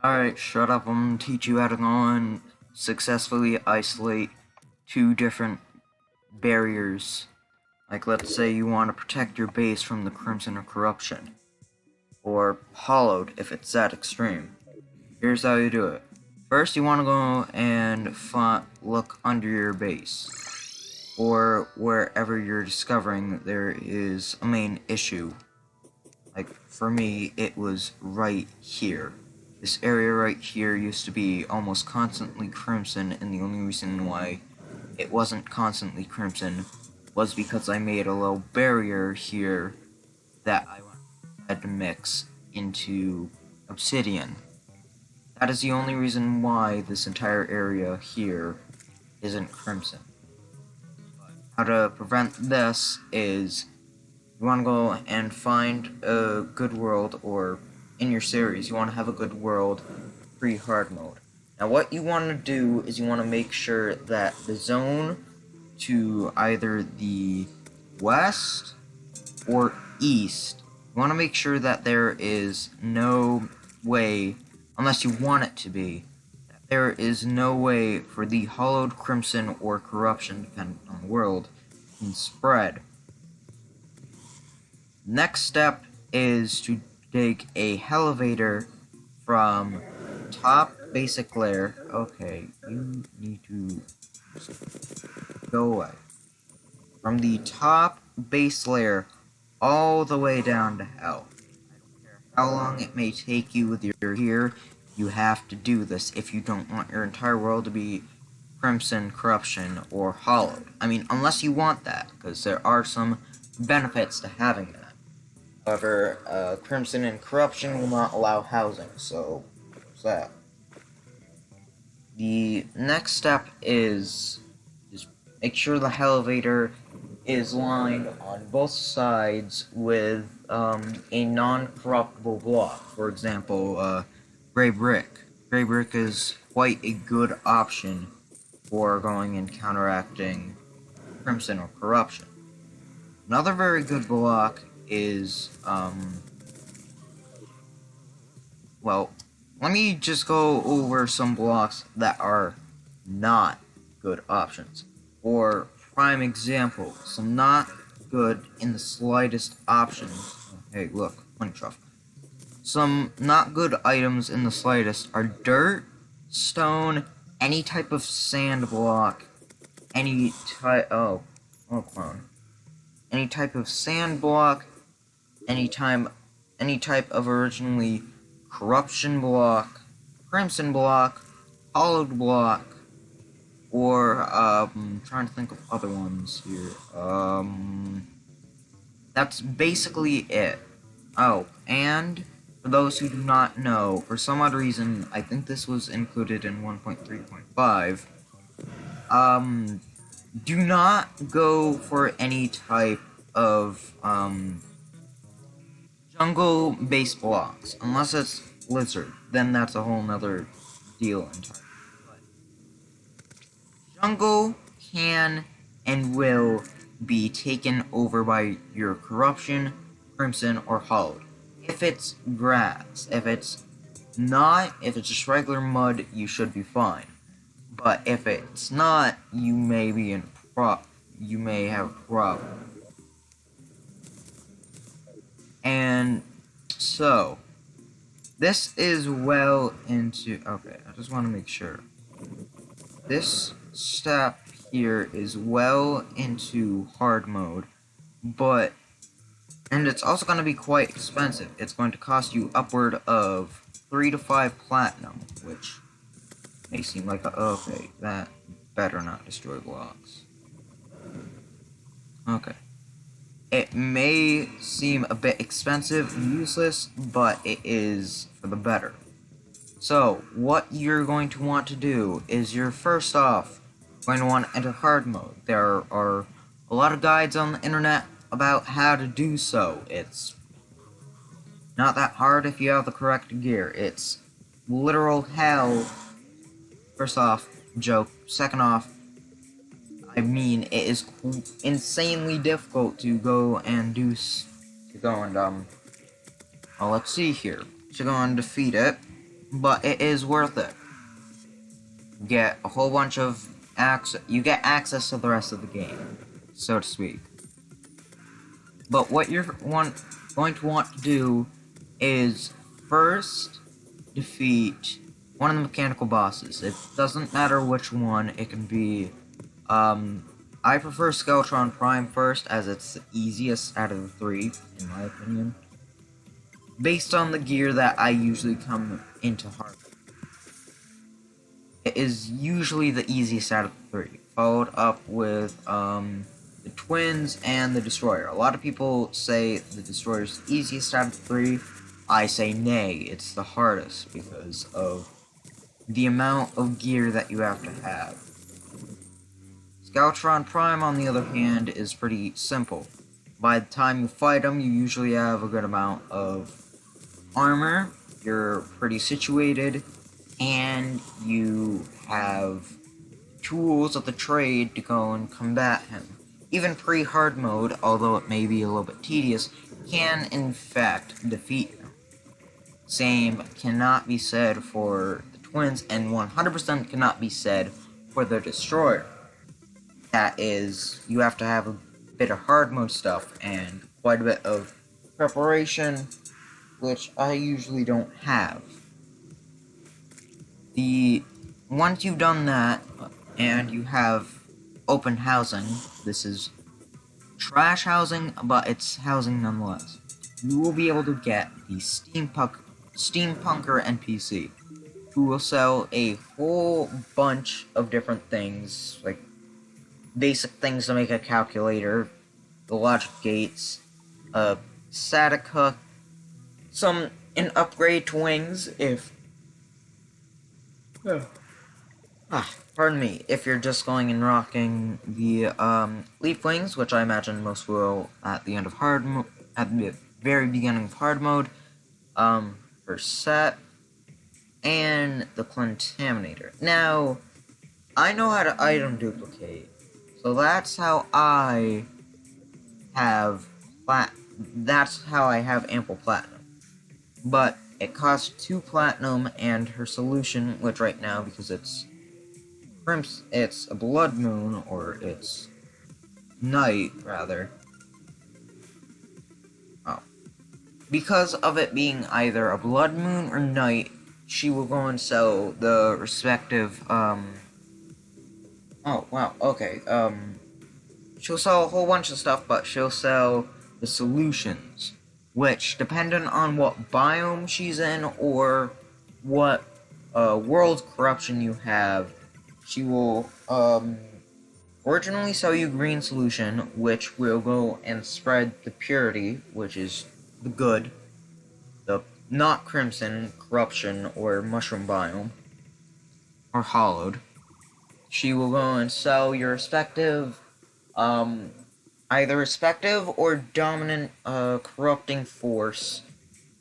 Alright, shut up. I'm gonna teach you how to go and successfully isolate two different barriers. Like, let's say you want to protect your base from the Crimson or Corruption. Or Hollowed, if it's that extreme. Here's how you do it. First, you want to go and look under your base. Or wherever you're discovering there is a main issue. Like, for me, it was right here. This area right here used to be almost constantly crimson, and the only reason why it wasn't constantly crimson was because I made a little barrier here that I had to mix into obsidian. That is the only reason why this entire area here isn't crimson. How to prevent this is you want to go and find a good world, or in your series, you want to have a good world pre-hard mode. Now what you want to do is you want to make sure that the zone to either the west or east, you want to make sure that there is no way, unless you want it to be, there is no way for the hollowed crimson or corruption, depending on the world, can spread. Next step is to dig a elevator from top basic layer. Okay, you need to go away. From the top base layer all the way down to hell. I don't care how long it may take you with your here, you have to do this if you don't want your entire world to be crimson, corruption, or hollowed. I mean, unless you want that, because there are some benefits to having that. However, Crimson and Corruption will not allow housing, so there's that. The next step is just make sure the elevator is lined on both sides with a non-corruptible block. For example, gray brick. Gray brick is quite a good option for going and counteracting Crimson or Corruption. Another very good block is, well, let me just go over some blocks that are not good options. For prime example, some not good in the slightest options. Hey, look, money truff. Some not good items in the slightest are dirt, stone, any type of sand block, any type, clone. Any type of sand block, any type of originally corruption block, crimson block, hollowed block, or I'm trying to think of other ones here. That's basically it. Oh, and for those who do not know, for some odd reason, I think this was included in 1.3.5. Do not go for any type of jungle-based blocks, unless it's lizard. Then that's a whole nother deal entirely. But jungle can and will be taken over by your corruption, crimson, or hollowed. If it's grass, if it's not, if it's just regular mud, you should be fine. But if it's not, you may be in you may have a problem. And so this is well into, okay, I just want to make sure. This step here is well into hard mode, and it's also going to be quite expensive. It's going to cost you upward of 3 to 5 platinum, which may seem like okay, that better not destroy blocks. Okay. It may seem a bit expensive and useless, but it is for the better. So, what you're going to want to do is you're first off going to want to enter hard mode. There are a lot of guides on the internet about how to do so. It's not that hard if you have the correct gear. It's literal hell. First off, joke. Second off, I mean, it is insanely difficult to go and well, let's see here. To go and defeat it, but it is worth it. You get a whole bunch of you get access to the rest of the game, so to speak. But what you're going to want to do is first defeat one of the mechanical bosses. It doesn't matter which one. It can be, I prefer Skeletron Prime first, as it's the easiest out of the three, in my opinion. Based on the gear that I usually come into hard. It is usually the easiest out of the three, followed up with, the Twins and the Destroyer. A lot of people say the Destroyer is the easiest out of the three. I say nay, it's the hardest because of the amount of gear that you have to have. Skeletron Prime, on the other hand, is pretty simple. By the time you fight him, you usually have a good amount of armor, you're pretty situated, and you have tools of the trade to go and combat him. Even pre-hard mode, although it may be a little bit tedious, can in fact defeat him. Same cannot be said for the Twins, and 100% cannot be said for the Destroyer. That is, you have to have a bit of hard mode stuff and quite a bit of preparation, which I usually don't have. Once you've done that, and you have open housing, this is trash housing, but it's housing nonetheless, you will be able to get the Steampunker NPC, who will sell a whole bunch of different things, like basic things to make a calculator, the logic gates, a static hook, an upgrade to wings if pardon me, if you're just going and rocking the leaf wings, which I imagine most will at the end of at the very beginning of hard mode, for set, and the Contaminator. Now, I know how to item duplicate, so that's how I have ample platinum. But it costs 2 platinum, and her solution, which right now, because it's a blood moon, or it's night, rather. Because of it being either a blood moon or night, she will go and sell the respective, she'll sell a whole bunch of stuff, but she'll sell the solutions, which, depending on what biome she's in, or what, world corruption you have, she will, originally sell you green solution, which will go and spread the purity, which is the good, the not crimson, corruption, or mushroom biome, or hollowed. She will go and sell your respective, either respective or dominant, corrupting force,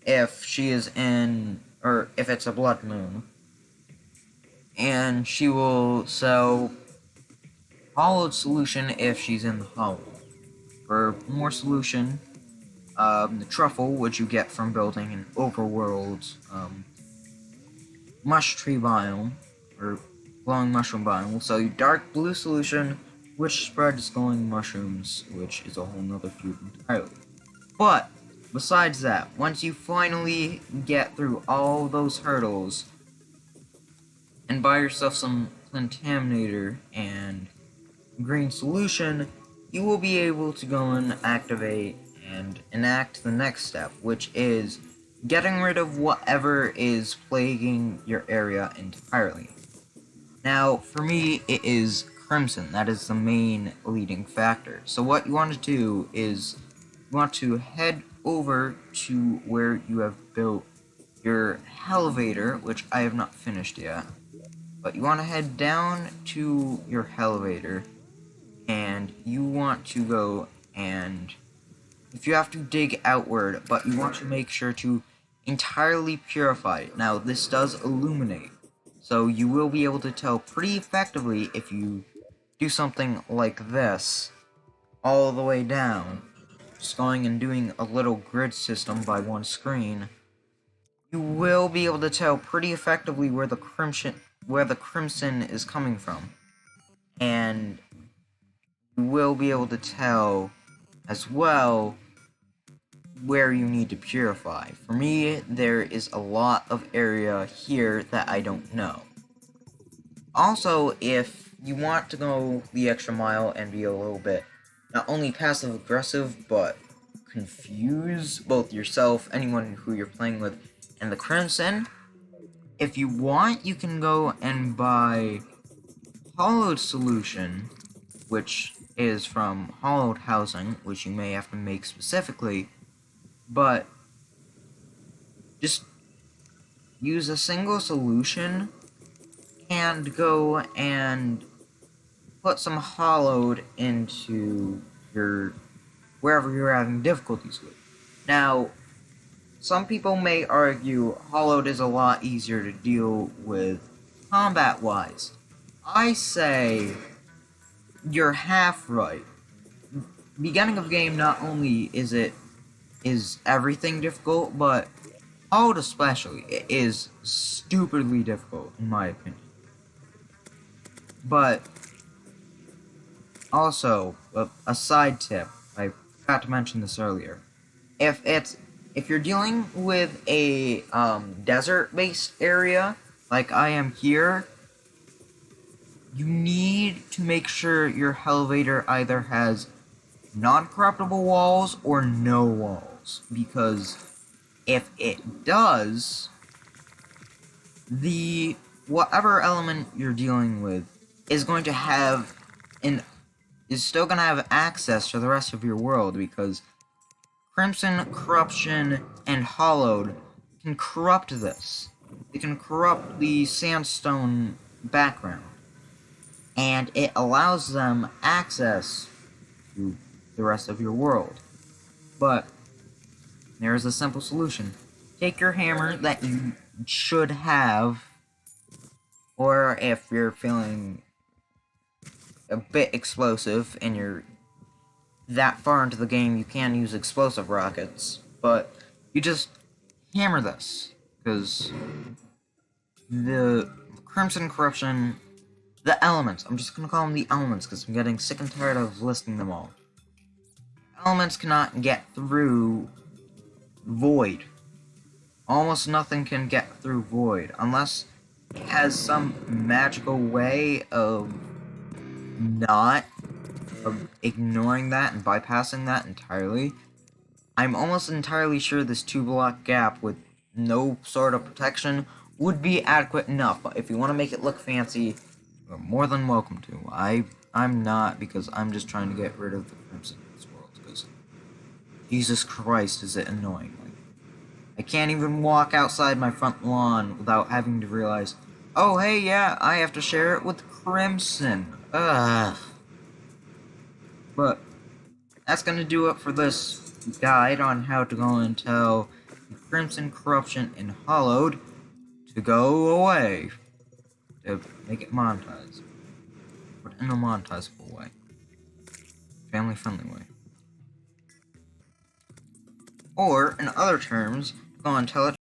if she is in, or if it's a blood moon. And she will sell hollowed solution if she's in the hollow. For more solution, the truffle, which you get from building an overworld, mush tree biome, or glowing mushroom biome, will sell you dark blue solution, which spreads glowing mushrooms, which is a whole nother feud entirely. But, besides that, once you finally get through all those hurdles, and buy yourself some Contaminator and green solution, you will be able to go and activate and enact the next step, which is getting rid of whatever is plaguing your area entirely. Now, for me, it is Crimson. That is the main leading factor. So what you want to do is, you want to head over to where you have built your elevator, which I have not finished yet. But you want to head down to your elevator, and you want to go and, if you have to dig outward, but you want to make sure to entirely purify it. Now, this does illuminate, so you will be able to tell pretty effectively if you do something like this, all the way down, just going and doing a little grid system by one screen. you will be able to tell pretty effectively where the crimson is coming from. And you will be able to tell as well where you need to purify. For me, there is a lot of area here that I don't know. Also, if you want to go the extra mile and be a little bit not only passive aggressive, but confuse both yourself, anyone who you're playing with, and the Crimson, if you want, you can go and buy Hollowed Solution, which is from Hollowed Housing, which you may have to make specifically, but just use a single solution and go and put some Hollowed into your wherever you're having difficulties with. Now, some people may argue Hollowed is a lot easier to deal with combat-wise. I say you're half right. Beginning of game, not only is everything difficult, but Hollowed especially is stupidly difficult, in my opinion. But also, a side tip, I forgot to mention this earlier. If you're dealing with a desert-based area, like I am here, you need to make sure your elevator either has non-corruptible walls or no walls, because if it does, whatever element you're dealing with is going to have is still going to have access to the rest of your world, because Crimson, Corruption, and Hollowed can corrupt this. It can corrupt the sandstone background, and it allows them access to the rest of your world. But there is a simple solution. Take your hammer that you should have, or if you're feeling a bit explosive and you're that far into the game, you can use explosive rockets, but you just hammer this, because the Crimson, Corruption, the elements, I'm just gonna call them the elements because I'm getting sick and tired of listing them all. Elements cannot get through Void. Almost nothing can get through Void, unless it has some magical way of ignoring that and bypassing that entirely. I'm almost entirely sure this 2-block gap with no sort of protection would be adequate enough, but if you want to make it look fancy, you're more than welcome to. I'm not, because I'm just trying to get rid of the Crimson in this world, because Jesus Christ, is it annoying. Like, I can't even walk outside my front lawn without having to realize, oh hey, yeah, I have to share it with Crimson. Ugh. But that's gonna do it for this guide on how to go and tell Crimson, Corruption, and Hollowed to go away. To make it monetized. But in a monetizable way. Family-friendly way. Or, in other terms, go and tell it